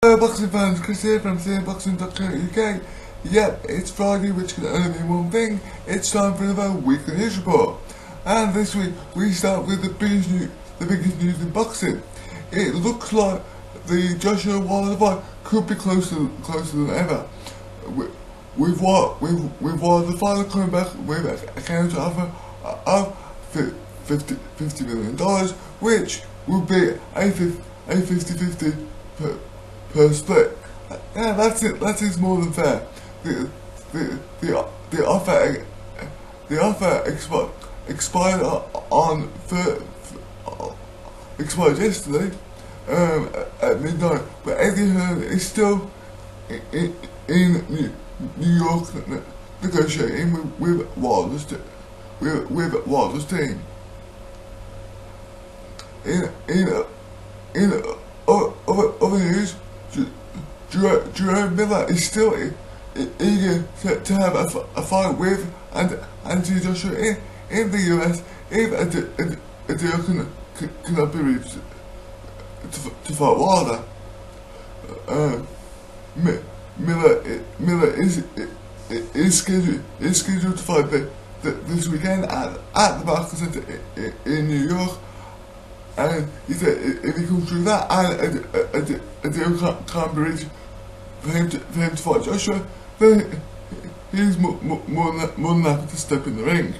Hello boxing fans, Chris here from CNBoxing.co.uk. Yep, it's Friday, which can only mean one thing. It's time for another weekly news report. And this week we start with the biggest news in boxing. It looks like the Joshua Wilder fight could be closer than ever. With Wilder finally coming back with a counter offer of $50 million, which would be a 50-50 per split. Yeah, that's it. That is more than fair. The offer expired expired yesterday at midnight, but Eddie Hearn is still in New York negotiating with Wilder's team. In other news, Jerome Miller is still eager to have a fight with Anthony Joshua in the US if a deal cannot be reached to fight Wilder. Miller is scheduled to fight this weekend at the Barclays Center in New York. And he said if he comes through that and a deal can't be reached for him to fight Joshua, then he's more than happy to step in the ring.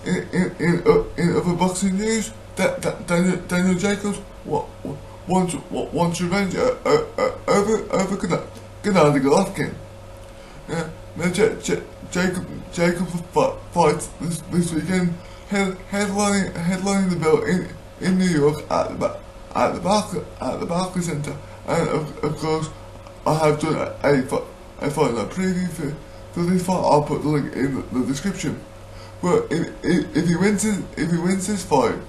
In other boxing news, Daniel Jacobs wants revenge over Gennady Golovkin. Jacobs fights this weekend, headlining the bill in New York at the Barclays Center, and of course I have done a fight night preview for this fight. I'll put the link in the description. But if he wins this fight,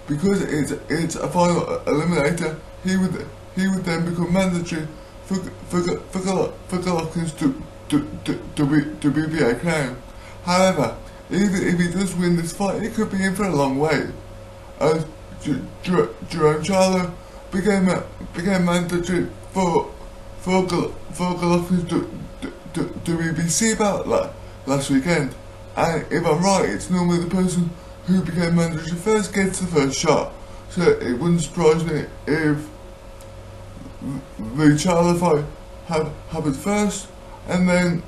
because it's a final eliminator, he would then become mandatory for Golovkin's WBA crown. However, even if he does win this fight, he could be in for a long wait, as Jerome Charlo became mandatory for Golovkin's WBC bout last weekend. And if I'm right, it's normally the person who became mandatory first gets the first shot. So it wouldn't surprise me if the Charlo fight happens first, and then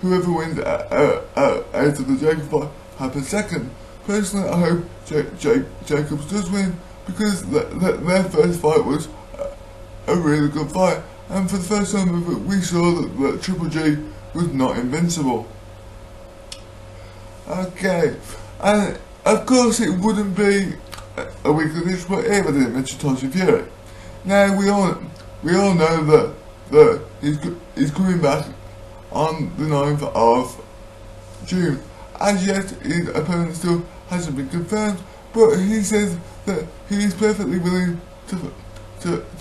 whoever wins out of the Jacobs fight happens second. Personally, I hope Jacobs does win, because their first fight was a really good fight, and for the first time ever we saw that Triple G was not invincible. Okay, and of course it wouldn't be a weekly news report if I didn't mention Tyson Fury. Now we all know that he's coming back on the 9th of June. As yet, his opponent still hasn't been confirmed, but he says that he is perfectly willing to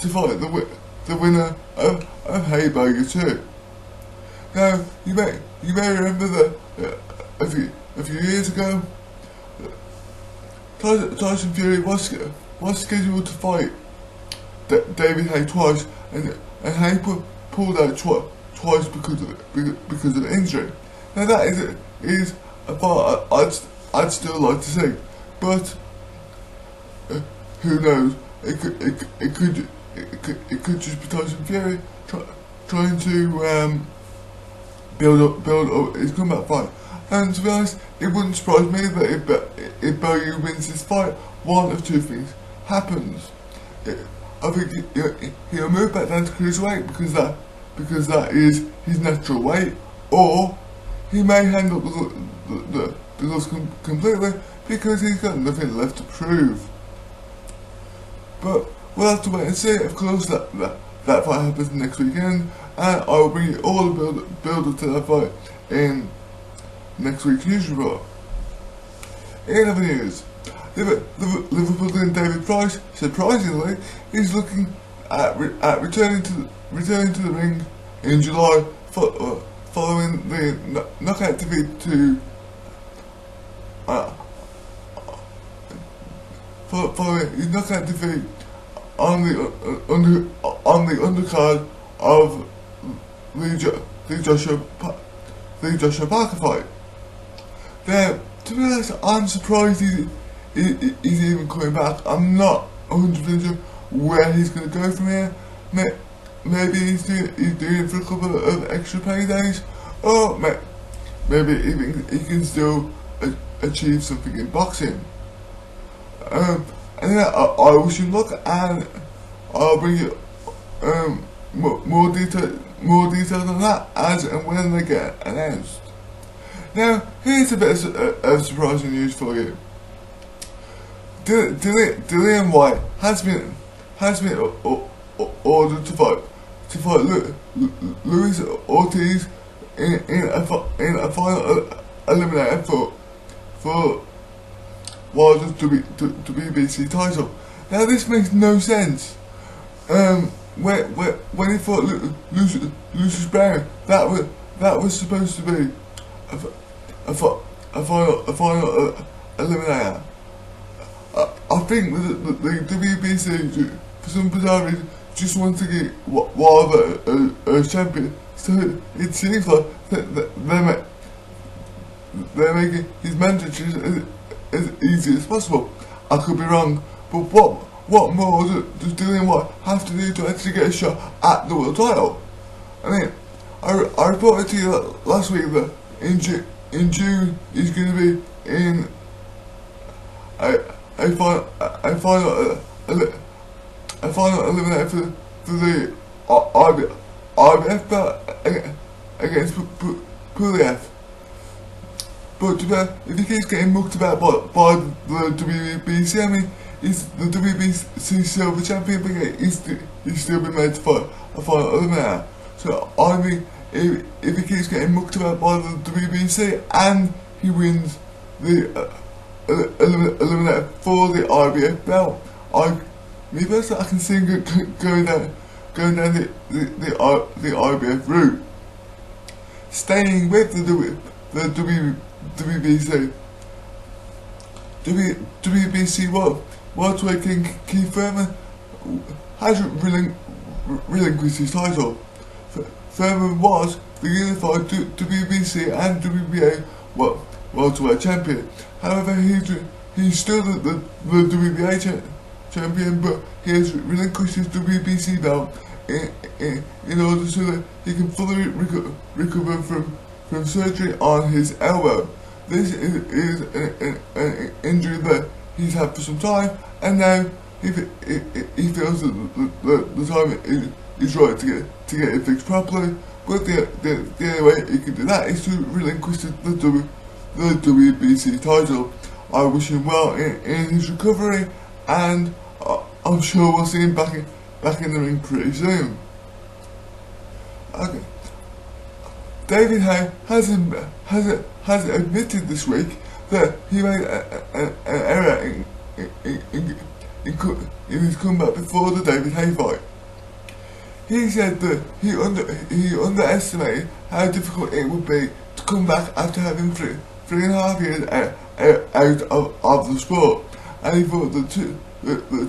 fight the winner of Hey Burger 2. Now, you may remember that a few years ago, Tyson Fury was scheduled to fight David Haye twice, and Haye pulled out twice because of injury. Now that is a fight I'd still like to see, but who knows? It could just be Tyson Fury trying to build up his comeback fight. And to be honest, it wouldn't surprise me that if Bellew wins this fight, one of two things happens. I think he'll move back down to cruiserweight because that is his natural weight, or he may hang up the gloves completely because he's got nothing left to prove. But we'll have to wait and see. Of course, that fight happens next weekend, and I will bring you all the build up to that fight in next week's news report. In other news, Liverpool and David Price, surprisingly, is looking at returning to the ring in July following the knockout defeat to his knockout defeat on the undercard of the Joshua Parker fight. Now, to be honest, I'm surprised he's even coming back. I'm not 100% sure where he's going to go from here. Maybe he's doing it for a couple of extra paydays, or maybe he can still achieve something in boxing. And yeah, I wish him luck, and I'll bring you more details on that as and when they get announced. Now, here's a bit of surprising news for you. Dillian White has been ordered to fight Luis Ortiz in a final eliminator for Wilder's WBC title. Now, this makes no sense. When he fought Lucius Brown, that was supposed to be a final eliminator. I think the WBC, for some bizarre reason, just want to get Wilder as champion. So it seems like they're making his mandatory as easy as possible. I could be wrong, but what more does Dillian White have to do to actually get a shot at the world title? I mean, I reported to you last week that in June he's going to be in a final eliminator for the IBF belt against Pulev. But if he keeps getting mucked about by the WBC, I mean, he's the WBC Silver Champion, but he's still been made to fight a final eliminator. So I mean, if he keeps getting mucked about by the WBC and he wins the eliminator for the IBF belt, me personally, I can see him going down the IBF route. Staying with the WBC welterweight king Keith Thurman has relinquished his title. Thurman was the unified WBC and WBA welterweight champion. However, he's still the WBA champion, but he has relinquished his WBC belt in order so that he can fully recover from surgery on his elbow. This is an injury that he's had for some time, and now he feels that the time is right to get it fixed properly. But the only way he can do that is to relinquish the WBC title. I wish him well in his recovery, and I'm sure we'll see him back in the ring pretty soon. Okay. David Haye has admitted this week that he made an error in his comeback before the David Haye fight. He said that he underestimated how difficult it would be to come back after having 3.5 years out of the sport, and he thought the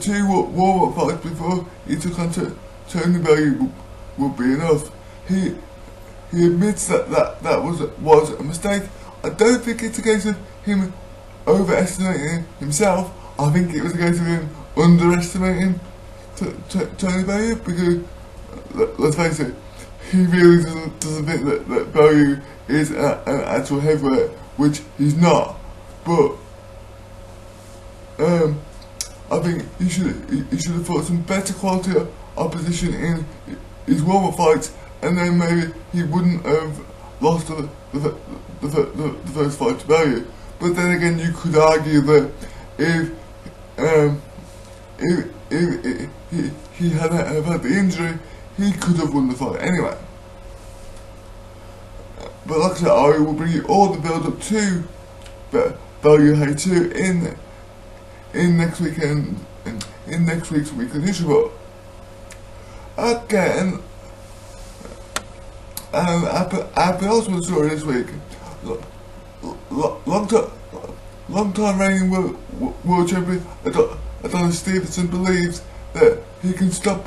two warm-up fights before he took on Tony Bellew would be enough. He admits that was a mistake. I don't think it's a case of him overestimating himself. I think it was a case of him underestimating Tony Bellew, because let's face it, he really doesn't think that Bellew is an actual heavyweight, which he's not. But I think he should have fought some better quality opposition in his warm-up fights, and then maybe he wouldn't have lost the first fight to Bellew. But then again, you could argue that if he hadn't have had the injury, he could have won the fight anyway. But like I said, I will bring you all the build up to Bellew Haye 2 in next weekend, in next week's weekly news report. Okay, and our penultimate story this week. Long time reigning world champion Adonis Stevenson believes that he can stop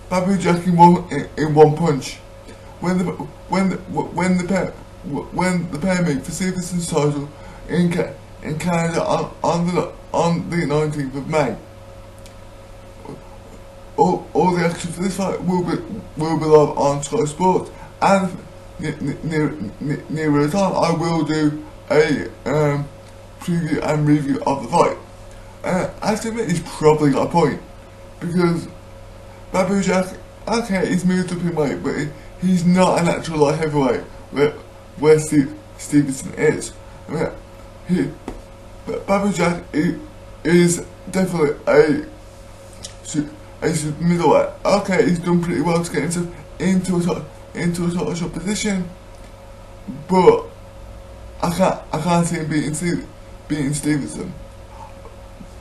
Babu Jack in one punch. When the pair meet for Stevenson's title in Canada on the 19th of May. All the action for this fight will be live on Sky Sports, and nearer the time I will do a preview and review of the fight. I have to admit, he's probably got a point, because Babu Jack, okay, he's moved up in weight, but he's not a natural light heavyweight where Stevenson is. I mean, Babu Jack is definitely a middleweight. Okay, he's done pretty well to get into a title shot position, but I can't see him beating Stevenson.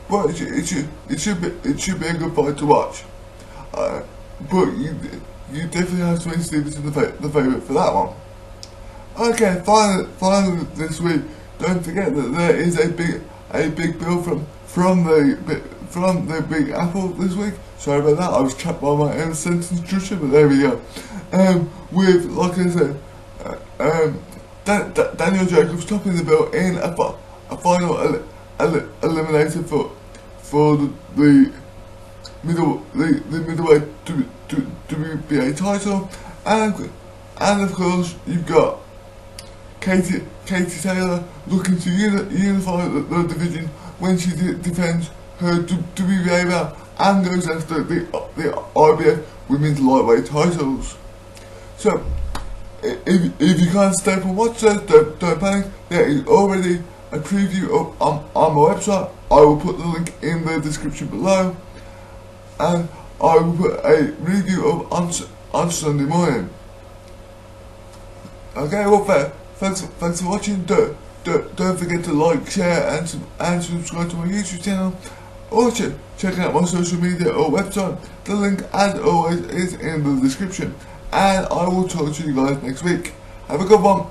But it should be a good fight to watch. But you definitely have to make Stevenson the favourite for that one. Okay, finally this week, don't forget that there is a big bill from the Big Apple this week. Sorry about that, I was trapped by my own sentence structure, but there we go. With, like I said, Daniel Jacobs topping the bill in a final eliminator for the middleweight WBA title, and of course you've got Katie Taylor looking to unify the division when she defends her WBA belt and goes after the IBF women's lightweight titles. So if you can't stay up and watch that, don't panic. There is already a preview on my website. I will put the link in the description below, and I will put a review of on Sunday morning. Okay, well, thanks for watching. Don't forget to like, share, and subscribe to my YouTube channel. Also, check out my social media or website. The link, as always, is in the description. And I will talk to you guys next week. Have a good one.